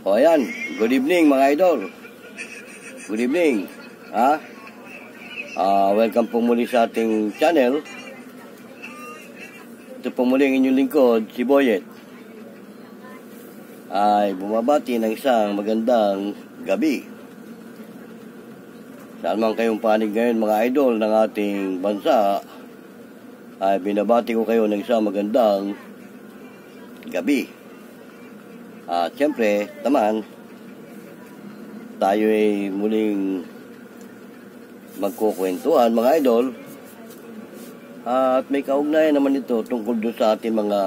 O ayan, good evening mga idol. Good evening. Welcome po muli sa ating channel. Ito po muli ang inyong lingkod, si Boyet. Ay bumabati ng isang magandang gabi. Saan man kayong panig ngayon mga idol ng ating bansa, ay binabati ko kayo ng isang magandang gabi. At siyempre naman, tayo ay muling magkukwentuhan mga idol. At may kaugnayan naman ito tungkol doon sa ating mga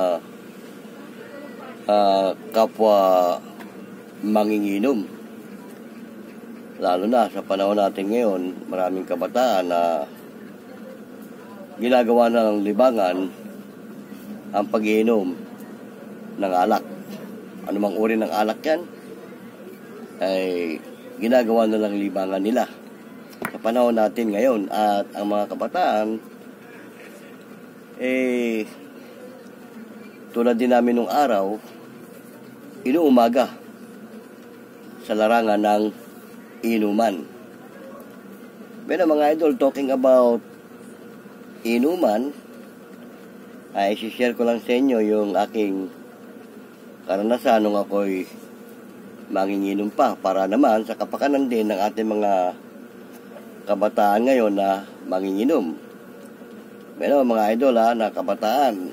kapwa manginginom. Lalo na sa panahon natin ngayon, maraming kabataan na ginagawa na ng libangan ang pag-iinom ng alak. Anumang uri ng alak yan, ay ginagawa na lang libangan nila sa panahon natin ngayon. At ang mga kabataan, tulad din namin nung araw, inuumaga sa larangan ng inuman. Pero mga idol, talking about inuman, ay share ko lang sa inyo yung aking karanasan nung ako'y manginginom pa, para naman sa kapakanan din ng ating mga kabataan ngayon na manginginom. Pero mga idol na kabataan,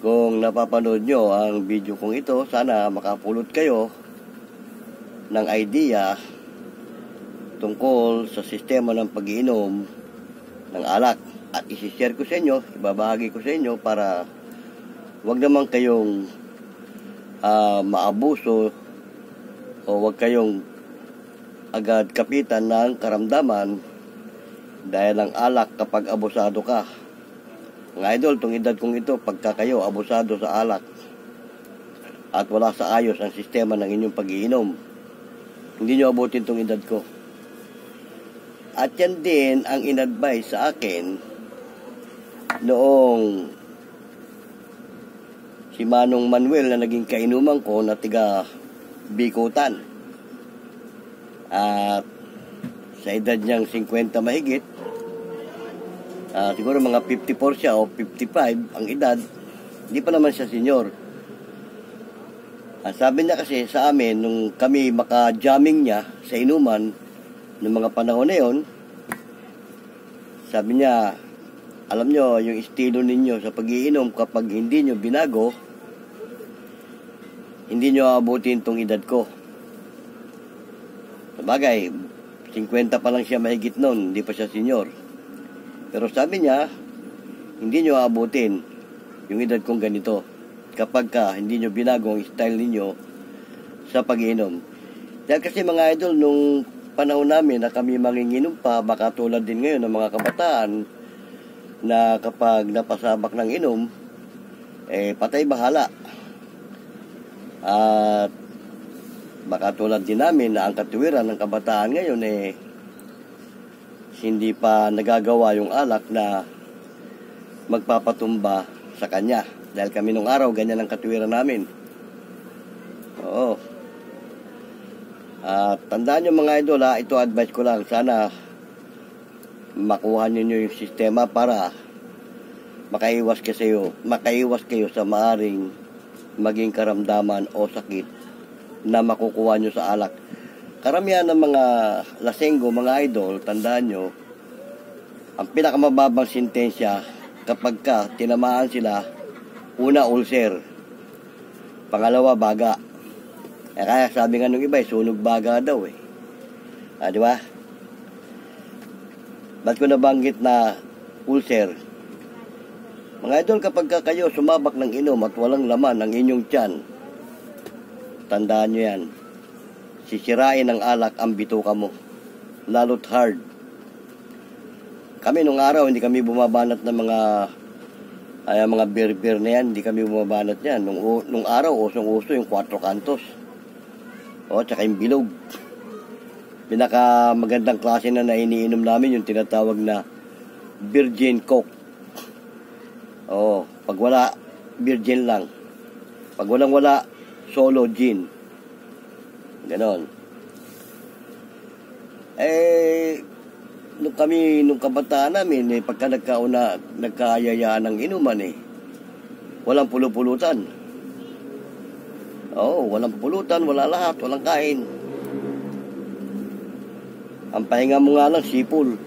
kung napapanood nyo ang video kong ito, sana makapulot kayo ng idea tungkol sa sistema ng pag-iinom ng alak. At isi-share ko sa inyo, ibabahagi ko sa inyo para wag naman kayong maabuso o wag kayong agad kapitan ng karamdaman dahil ang alak kapag abusado ka. Mga idol, itong edad kong ito, pagka kayo abusado sa alak at wala sa ayos ang sistema ng inyong pag-iinom, hindi nyo abutin itong edad ko. At yan din ang in-advise sa akin noong si Manong Manuel na naging kainuman ko na tiga Bikutan. At sa edad niyang 50 mahigit, siguro mga 54 siya o 55 ang edad, hindi pa naman siya senior. Sabi niya kasi sa amin, nung kami maka-jamming niya sa inuman, noong mga panahon na yun, sabi niya, alam nyo, yung estilo ninyo sa pag-iinom, kapag hindi nyo binago, hindi nyo abutin tong edad ko. Sabagay, 50 pa lang siya mahigit noon, hindi pa siya senior. Pero sabi niya, hindi nyo abutin yung edad kong ganito kapag hindi nyo binago ang style ninyo sa pag-iinom. Dahil kasi mga idol, nung panahon namin na kami manginginom pa, baka tulad din ngayon ng mga kabataan, na kapag napasabak ng inom, patay bahala. At baka tulad din namin na ang katuwiran ng kabataan ngayon hindi pa nagagawa yung alak na magpapatumba sa kanya. Dahil kami nung araw, ganyan ang katuwiran namin. Oo. At tandaan nyo mga idol, ito advice ko lang, sana makuha ninyo yung sistema para makaiwas kayo sa maaring maging karamdaman o sakit na makukuha nyo sa alak. Karamihan ng mga lasenggo, mga idol, tandaan nyo, ang pinakamababang sintensya kapag tinamaan sila, una ulcer, pangalawa baga. Kaya sabi nga nung iba, sunog baga daw di ba? Ba't ko nabanggit na ulcer? Mga idol, kapag kayo sumabak ng inom at walang laman ang inyong tiyan, tandaan nyo yan, sisirain ng alak ang bituka mo, lalo't hard. Kami nung araw, hindi kami bumabanat ng mga beer na yan, hindi kami bumabanat yan. Nung araw, usong-uso yung 4 kantos. Tsaka yung bilog. Pinaka magandang klase na iniinom namin yung tinatawag na Virgin Coke. Pag wala, virgin lang. Pag walang wala, solo gin. Ganon. Nung kabataan namin, pagka nagkaayayaan ng inuman, walang pulupulutan. Walang pulutan, wala lahat, walang kain. Ang pahinga mo nga lang, sipol.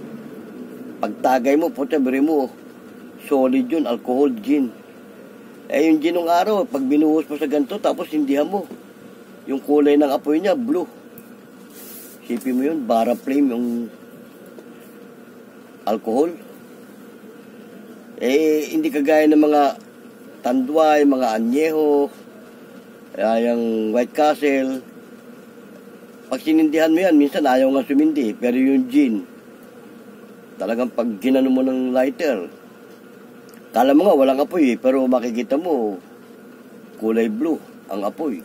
Pagtagay mo, biri mo, solid yun, alcohol, gin. Yung gin ng araw, pag binuhos mo sa ganito, tapos hindihan mo, yung kulay ng apoy niya, blue. Sipin mo yun, bara flame, yung alcohol. Hindi kagaya ng mga Tanduay, mga Añejo, yung White Castle. Pag sinindihan mo yan, minsan ayaw nga sumindi. Pero yung gin, talagang pag ginano mo ng lighter, kala mo nga walang apoy pero makikita mo, kulay blue ang apoy.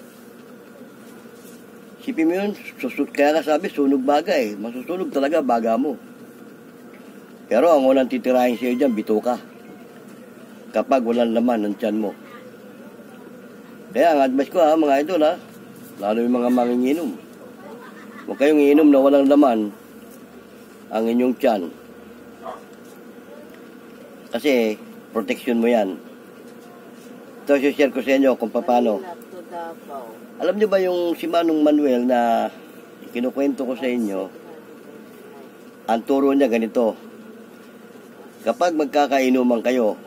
Sipin mo yun, kaya nga sabi, sunog baga masusunog talaga baga mo. Pero ang unang titirahin sa'yo dyan, bituka. Kapag walang laman ng tiyan mo. Kaya ang advice ko mga idol lalo yung mga manginginom. Huwag kayong iinom na walang laman ang inyong tiyan. Kasi protection mo yan. Ito, share ko sa inyo kung paano. Alam niyo ba yung si Manong Manuel na kinukwento ko sa inyo? Ang turo niya ganito. Kapag magkakainuman kayo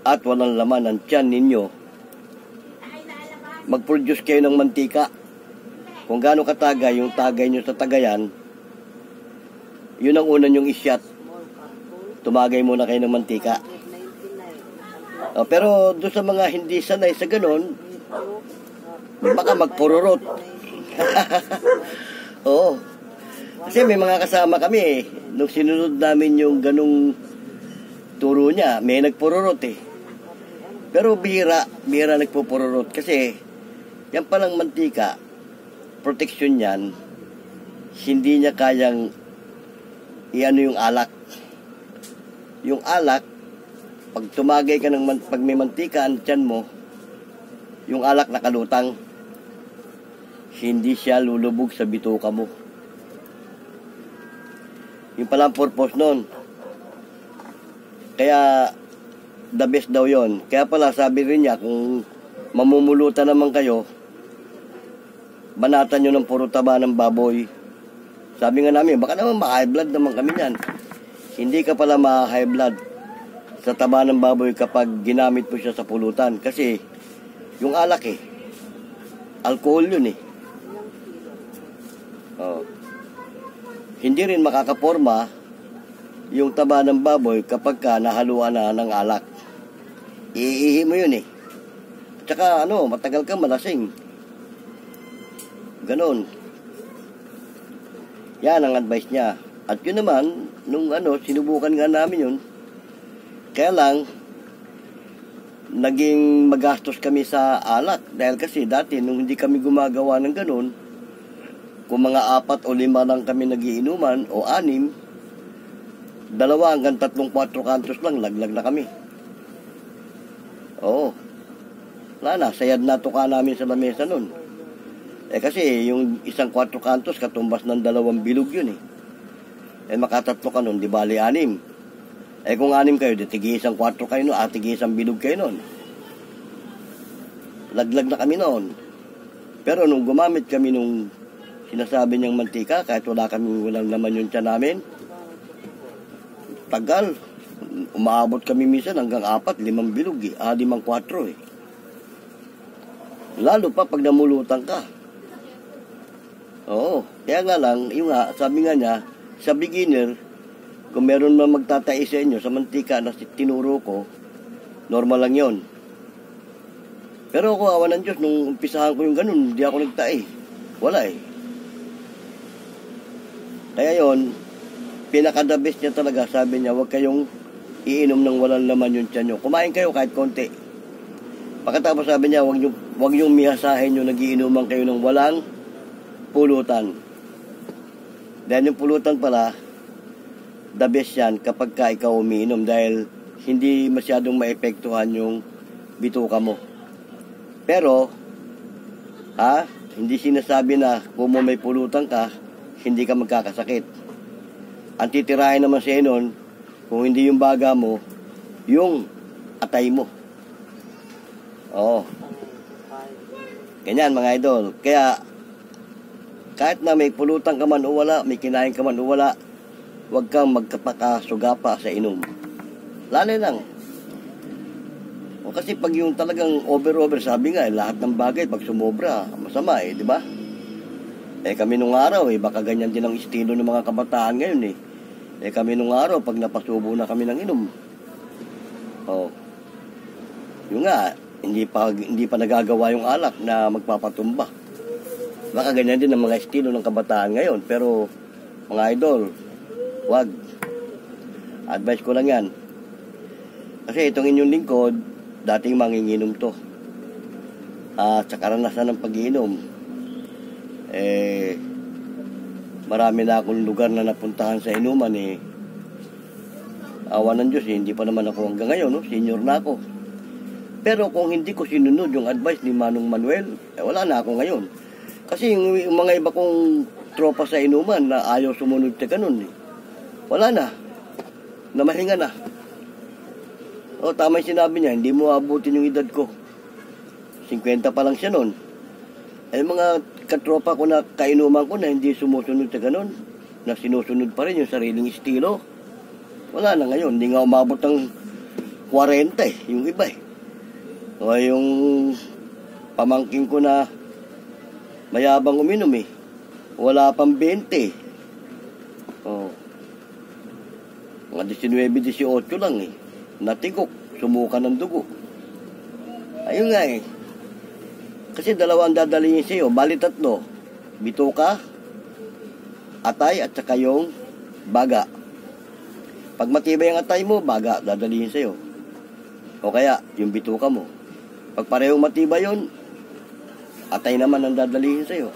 at walang laman ang tiyan ninyo, mag-produce kayo ng mantika. Kung gaano katagay yung tagay nyo sa tagayan, yun ang una nyong isyat. Tumagay muna kayo ng mantika. Pero doon sa mga hindi sanay sa ganon, baka magpururot. Oo. Kasi may mga kasama kami nung sinunod namin yung ganong turo niya, may nagpururot Pero bihira nagpupururot kasi yan palang mantika, protection yan, hindi niya kayang iano yung alak. Yung alak, pag tumagay ka pag may mantika ang tiyan mo, yung alak nakalutang, hindi siya lulubog sa bituka mo. Yung palang purpose nun. Kaya the best daw yon. Kaya pala sabi rin niya, kung mamumulutan naman kayo, banatan nyo ng puro taba ng baboy. Sabi nga namin, baka naman ma-high blood naman kami yan. Hindi ka pala ma-high blood sa taba ng baboy kapag ginamit mo siya sa pulutan. Kasi yung alak alcohol yun Hindi rin makakaporma yung taba ng baboy kapag ka nahaluan na ng alak. Iihi mo yun Tsaka matagal ka malasing. Ganon. Yan ang advice niya. At yun naman, nung sinubukan nga namin yun. Kaya lang, naging magastos kami sa alak. Dahil kasi dati, nung hindi kami gumagawa ng ganon, kung mga 4 o 5 lang kami nagiinuman, o 6, 2 hanggang 3, 4 kantos lang, laglag na kami. Oo. Wala na, sayad na tuka namin sa lamesa nun. Kasi yung isang 4 kantos, katumbas ng 2 bilog yun makatatlo ka nun, di bali 6. Kung 6 kayo, di tigi isang 4 kayo nun, tigi isang bilog kayo nun. Laglag na kami nun. Pero nung gumamit kami nung sinasabi niyang mantika, kahit walang naman yung tiyan namin, tagal. Umaabot kami minsan hanggang 4, 5 bilog 5, 4 Lalo pa pag namulutan ka. Oo. Kaya nga lang, sabi nga niya, sa beginner, kung meron man magtatais sa inyo sa mantika na tinuro ko, normal lang yon. Pero ako, awa ng Diyos, nung umpisahan ko yung ganun, hindi ako nagtae. Wala Kaya yon, pinaka-the best niya talaga, sabi niya, huwag kayong iinom ng walang laman yung tiyan nyo. Kumain kayo kahit konti. Pagkatapos sabi niya, huwag niyong mihasahin yung nagiinuman kayo ng walang pulutan. Dahil yung pulutan pala, the best yan kapag ka ikaw umiinom dahil hindi masyadong maepektuhan yung bituka mo. Pero, hindi sinasabi na kung may pulutan ka, hindi ka magkakasakit. Ang titirahin naman sa'yo nun, kung hindi yung baga mo, yung atay mo. Oo. Ganyan mga idol. Kaya, kahit na may pulutan ka man o wala, may kinain ka man o wala, huwag kang magkapakasugapa sa inom. Lalo lang. O kasi pag yung talagang over, sabi nga, lahat ng bagay, pag sumobra, masama di ba? Kami nung araw, baka ganyan din ang estilo ng mga kabataan ngayon kami nung araw, pag napasubo na kami ng inom. Yung nga, hindi pa nagagawa yung alak na magpapatumba. Baka ganyan din ang mga estilo ng kabataan ngayon. Pero, mga idol, wag. Advice ko lang yan. Kasi itong inyong lingkod, dating manginginom to. Sa karanasan ng pag-iinom, marami na akong lugar na napuntahan sa inuman awa ng Diyos, hindi pa naman ako hanggang ngayon, senior na ako. Pero kung hindi ko sinunod yung advice ni Manong Manuel, wala na ako ngayon. Kasi yung mga iba kong tropa sa inuman na ayaw sumunod sa ganun, wala na. Namahinga na. Tama yung sinabi niya, hindi mo abutin yung edad ko. 50 pa lang siya nun. Mga katropa ko na kainuman ko na hindi sumusunod sa ganun, na sinusunod pa rin yung sariling estilo. Wala na ngayon, hindi nga umabot ng 40 yung iba O yung pamangking ko na mayabang uminom wala pang 20. Mga 19, 18 lang natigok, sumuka ng dugo. Ayun nga Kasi dalawa ang dadalhin sa'yo, bali 3. Bituka, atay, at saka yung baga. Pag matibay ang atay mo, baga, dadalhin sa'yo. O kaya, yung bituka mo. Pag parehong matibay yun, atay naman ang dadalhin sa'yo.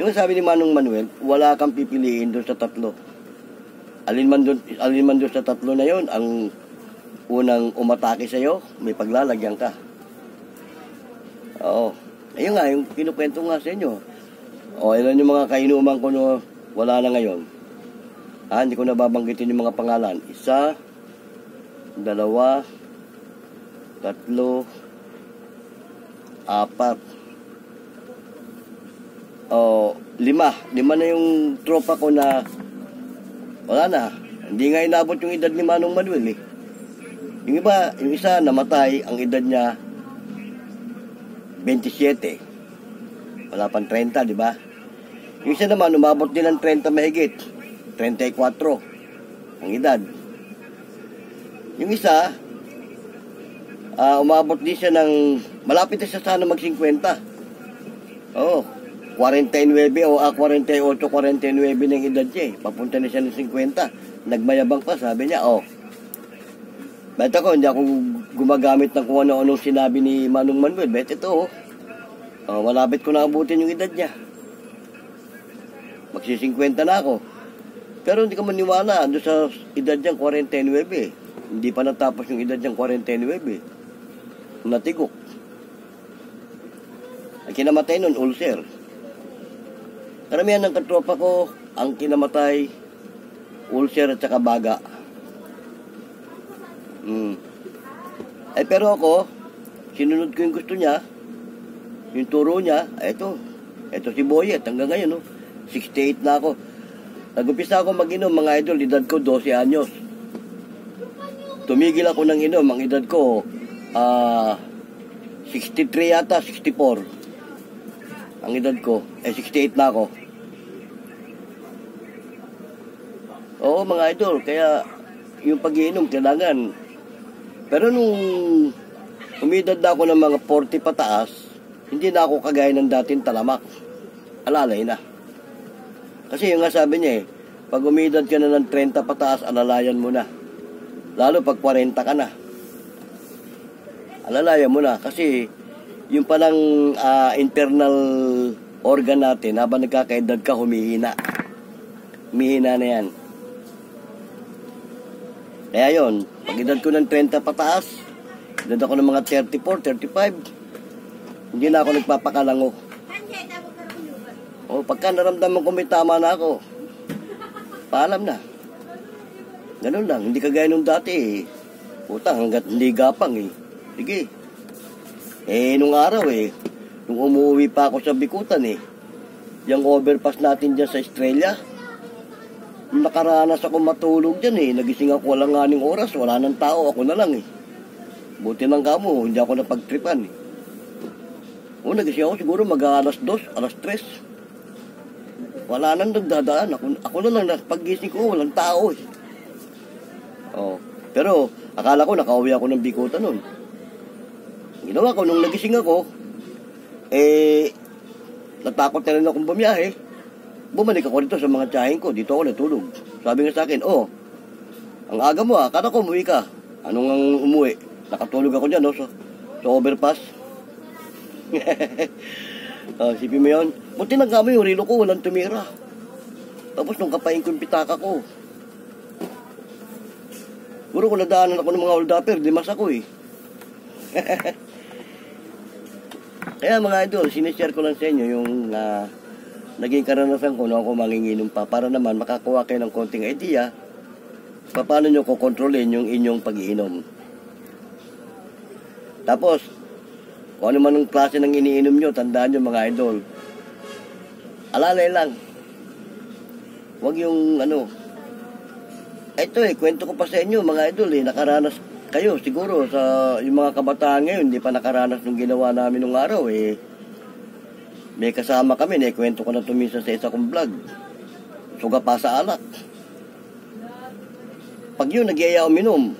Yung sabi ni Manong Manuel, wala kang pipiliin doon sa 3. Alin man doon sa 3 na yun, ang unang umatake sa'yo, may paglalagyan ka. Oo. Ayun nga, yung kinukwento nga sa inyo. Ilan yung mga kainuman ko no, wala na ngayon. Hindi ko nababanggitin yung mga pangalan. 1, 2, 3, 4. 5 na yung tropa ko na wala na. Hindi nga inabot yung edad ni Manong Manuel Yung isa namatay, ang edad niya 27. Wala pang 30, di ba? Yung isa naman, umabot din ng 30 mahigit. 34 ang edad. Yung isa, umabot din siya ng, malapit na siya sana mag-50. 49 o 48, 49 ng edad siya Papunta na siya ng 50. Nagmayabang pa, sabi niya, Bet ako, hindi ako gumagamit ng kung ano-anong sinabi ni Manong Manuel. Bet ito, malapit ko na abutin yung edad niya. Magsi-50 na ako. Pero hindi ka maniwala, doon sa edad niyang 49. Hindi pa natapos yung edad niyang 49. Natigok. Ang kinamatay nun, ulcer. Karamihan ng katropa ko, ang kinamatay, ulcer at saka baga. Pero ako, sinunod ko yung gusto niya, yung turo niya, ito si Boyet, hanggang ngayon, 68 na ako. Nag-umpisa ako mag-inom, mga idol, edad ko 12 anyos. Tumigil ako ng inom, ang edad ko, 63 yata, 64. Ang edad ko, 68 na ako. Oo, mga idol, kaya yung pag-iinom, kailangan. Pero nung umidad na ako ng mga 40 pataas, hindi na ako kagaya ng dating talamak. Alalay na. Kasi yung nga sabi niya pag umidad ka na ng 30 pataas, alalayan mo na. Lalo pag 40 ka na. Alalayan mo na. Kasi yung palang internal organ natin, habang nagkakaedad ka, humihina. Humihina na yan. Kaya yun, pag edad ko ng 30 pataas, edad ako ng mga 34, 35, hindi na ako nagpapakalango. O, pagka naramdaman ko may tama na ako, paalam na. Ganun lang, hindi kagaya nung dati eh. Utang hanggat hindi gapang eh. Sige. Nung araw eh, nung umuwi pa ako sa Bikutan eh, yung overpass natin dyan sa Estrella, nakaranas ako matulog dyan eh. Nagising ako walang aning oras, wala nang tao, ako na lang eh. Buti lang kamo, hindi ako napagtripan eh. O, nagising ako siguro mag-alas 2, alas 3. Wala nang nagdadaan, ako na lang, pag-gising ko, walang tao eh. Oh, pero akala ko nakauwi ako ng Bikutan nun. Ginawa ko, nung nagising ako, natakot na rin akong bumiyahe. Bumalik ako dito sa mga tiyahin ko. Dito ako natulog. Sabi nga sa akin, ang aga mo akala ko umuwi ka. Anong ang umuwi? Nakatulog ako dyan, no? Sa overpass. Sipin mo yun. Buti lang kami yung rilo ko, walang tumira. Tapos nung kapain ko yung pitaka ko. Puro ko nadaanan ako ng mga hold-upper, dimas ako eh. Kaya mga idol, sinishare ko lang sa inyo yung naging karanasan ko na ako manginginom pa para naman makakuha kayo ng konting idea paano nyo kukontrolin yung inyong pag-iinom. Tapos, kung ano man ang klase ng iniinom nyo, tandaan nyo mga idol, alalay lang. Huwag yung ito kwento ko pa sa inyo mga idol nakaranas kayo siguro sa yung mga kabataan ngayon, hindi pa nakaranas ng ginawa namin nung araw may kasama kami, kwento ko na tumisa sa isa kong vlog. Suga pa sa alak. Pag yun, nag-iaya uminom,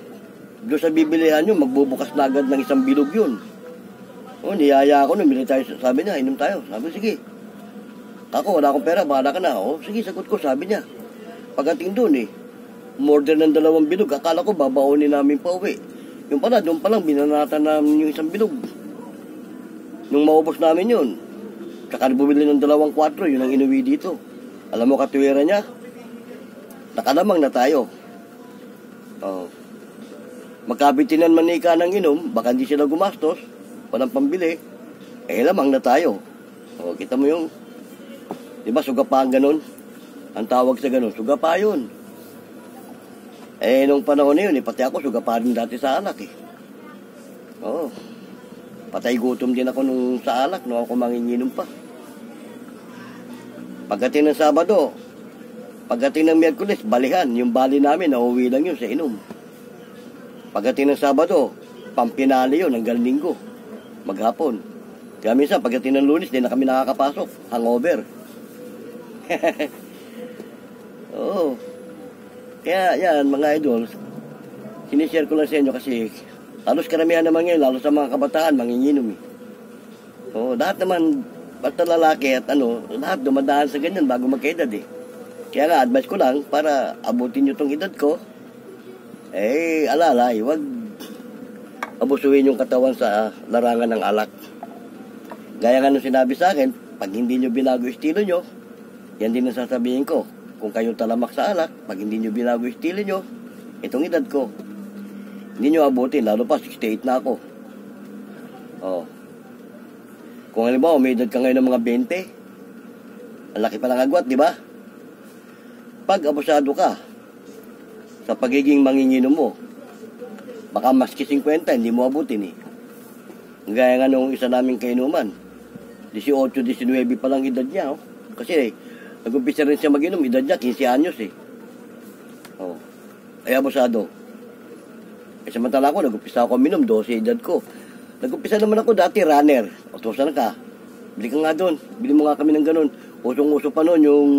doon sa bibilihan nyo, magbubukas na agad ng isang bilog yun. Niyaya ako, bili tayo, sabi niya, inom tayo. Sabi, sige. Ako, wala akong pera, bahala ka na. Sige, sagot ko, sabi niya. Pagdating doon umorder ng 2 bilog. Akala ko babaonin namin pa uwi. Yung pala, doon palang binanatan namin yung isang bilog. Nung maubos namin yun, saka bumili ng 2-4, yun ang inuwi dito. Alam mo katuwira niya? Nakalamang na tayo. Magkabitinan manika ng inom, baka hindi sila gumastos, walang pambili, lamang na tayo. Kita mo yung, diba, sugapa ang ganun? Ang tawag sa ganun, sugapa yun. Nung panahon na yun, pati ako, sugapa rin dati sa alak patay gutom din ako nung sa alak, nung ako manginginom pa. Pagdating ng Sabado, pagdating ng Miyerkules, balihan. Yung bali namin, nauwi lang yun sa inom. Pagdating ng Sabado, pampinali yun hanggang Linggo, maghapon. Kaya minsan, pagdating ng Lunes, di na kami nakakapasok. Hangover. Kaya yan mga idol, sinishare ko lang sa inyo kasi halos karamihan naman ngayon, lalo sa mga kabataan, manginginom lahat naman, basta lalaki at lahat dumadaan sa ganyan bago magkaedad Kaya nga, advice ko lang, para abutin nyo tong edad ko, alalay, huwag abusuhin yung katawan sa larangan ng alak. Gaya nga nung sinabi sa akin, pag hindi nyo binago estilo nyo, yan din ang sasabihin ko. Kung kayo talamak sa alak, pag hindi nyo binago estilo nyo, itong edad ko, hindi nyo abutin, lalo pa 68 na ako. Kung halimbawa, may edad ka ngayon ng mga 20, ang laki pa ng agwat, di ba? Pag abusado ka sa pagiging manginginom mo, baka maski 50, hindi mo abutin Gaya nga nung isa naming kainuman, 18, 19 pa lang edad niya. Kasi nag-umpisa rin siya mag-inom, edad niya 15 anyos Ay abusado. Samantala ako, nag-umpisa ako minom, 12 edad ko. Nag-umpisa naman ako dati runner. Saan ka? Bili ka nga doon. Bili mo nga kami ng ganun. Usong-uso pa noon yung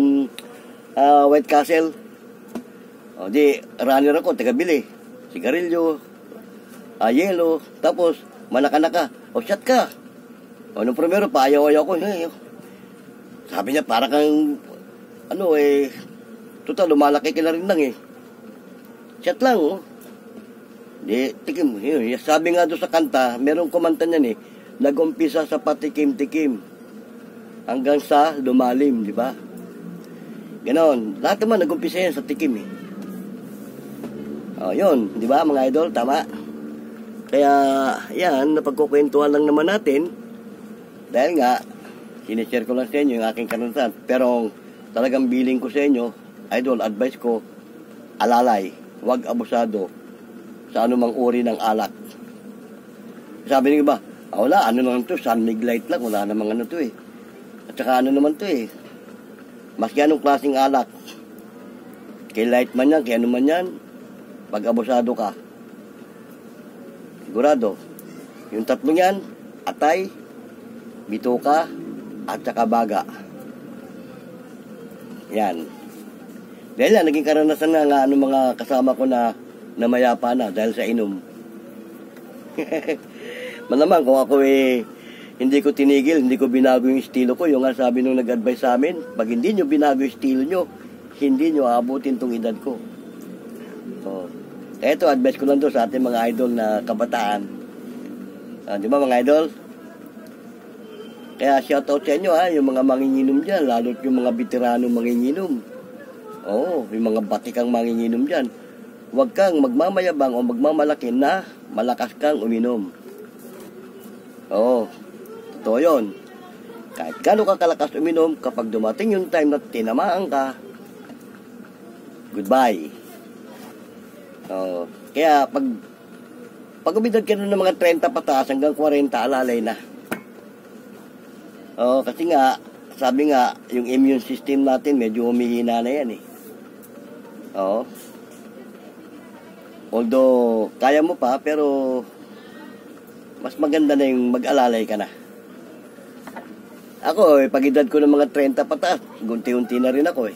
White Castle. Di runner ako, taga-bili. Sigarilyo, yelo, tapos manaka-naka. Shot ka. Nung primero, paayaw-ayaw ko. Sabi niya, para kang, total, lumalaki ka na rin lang Shot lang, Di, tikim. Sabi nga doon sa kanta, merong kumanta niyan nag-umpisa sa patikim-tikim hanggang sa lumalim, di ba? Ganon. Lahat naman nag-umpisa yan sa tikim yun, di ba mga idol? Tama. Kaya, yan, napagkukwentuhan lang naman natin dahil nga, Sinishare ko lang sa inyo yung aking karanasan. Pero talagang billing ko sa inyo, idol, advice ko, alalay, huwag abusado sa anumang uri ng alak. Sabi niyo ba, wala, ano naman to, San Light lang, wala namang ano to eh. At saka ano naman to eh, maski anong klaseng alak, kay light man yan, kay ano man yan, pag abusado ka, sigurado, yung tatlong yan, atay, bituka, at saka baga. Yan. Dahil yan, naging karanasan na nga mga kasama ko na mayapa na dahil sa inom. Manaman, kung ako hindi ko tinigil, hindi ko binago yung estilo ko, yung nga sabi nung nag-advise sa amin, pag hindi nyo binago yung estilo nyo, hindi nyo aabutin tong edad ko. So, eto, advice ko lang to sa ating mga idol na kabataan. Di ba mga idol? Kaya shoutout sa inyo yung mga manginginom dyan, lalo't yung mga veterano manginginom. Yung mga batikang manginginom dyan. Huwag kang magmamayabang o magmamalaki na malakas kang uminom. Totoo yun. Kahit gano'n ka kalakas uminom, kapag dumating yung time na tinamaan ka, goodbye. Kaya pag umidad ka na ng mga 30 pataas hanggang 40, alalay na. Kasi nga, sabi nga, yung immune system natin medyo humihina na yan eh. Although, kaya mo pa, pero mas maganda na yung mag-alalay ka na. Ako, pag edad ko ng mga 30 pataas, unti-unti na rin ako eh.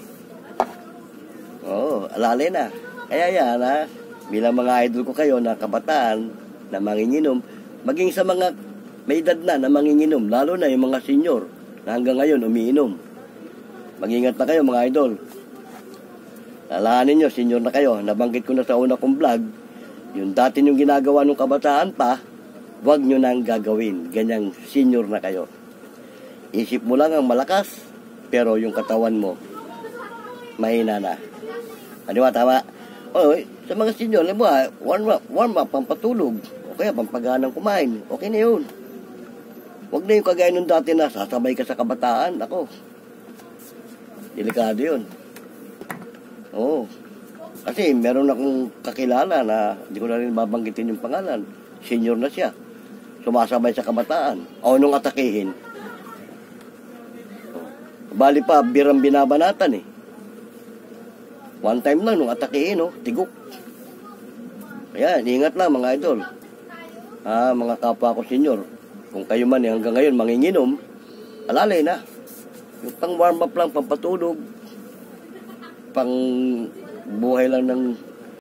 Alalay na. Kaya yan bilang mga idol ko kayo na kabataan, na manginginom, maging sa mga may edad na manginginom, lalo na yung mga senior na hanggang ngayon umiinom. Mag-ingat na kayo mga idol. Alahanin nyo, senior na kayo. Nabanggit ko na sa una kong vlog, yung dati yung ginagawa ng kabataan pa, huwag nyo nang gagawin. Ganyang senior na kayo. Isip mo lang ang malakas, pero yung katawan mo, mahina na. Di ba, tama? Sa mga senior, warm up, pampatulog, o kaya pampaganang kumain, okay na yun. Huwag na yung kagaya nung dati na sasabay ka sa kabataan. Ako, delikado yun. Kasi meron akong kakilala na hindi ko na rin babanggitin yung pangalan. Senior na siya. Sumasabay sa kabataan. Nung atakihin. Bali pa, birang binabanatan eh. One time lang nung atakihin, tigok. Kaya, ingat lang mga idol. Mga kapwa ko senior. Kung kayo man hanggang ngayon manginginom, alalay na. Yung pang warm up lang, pampatulog, pang buhay lang ng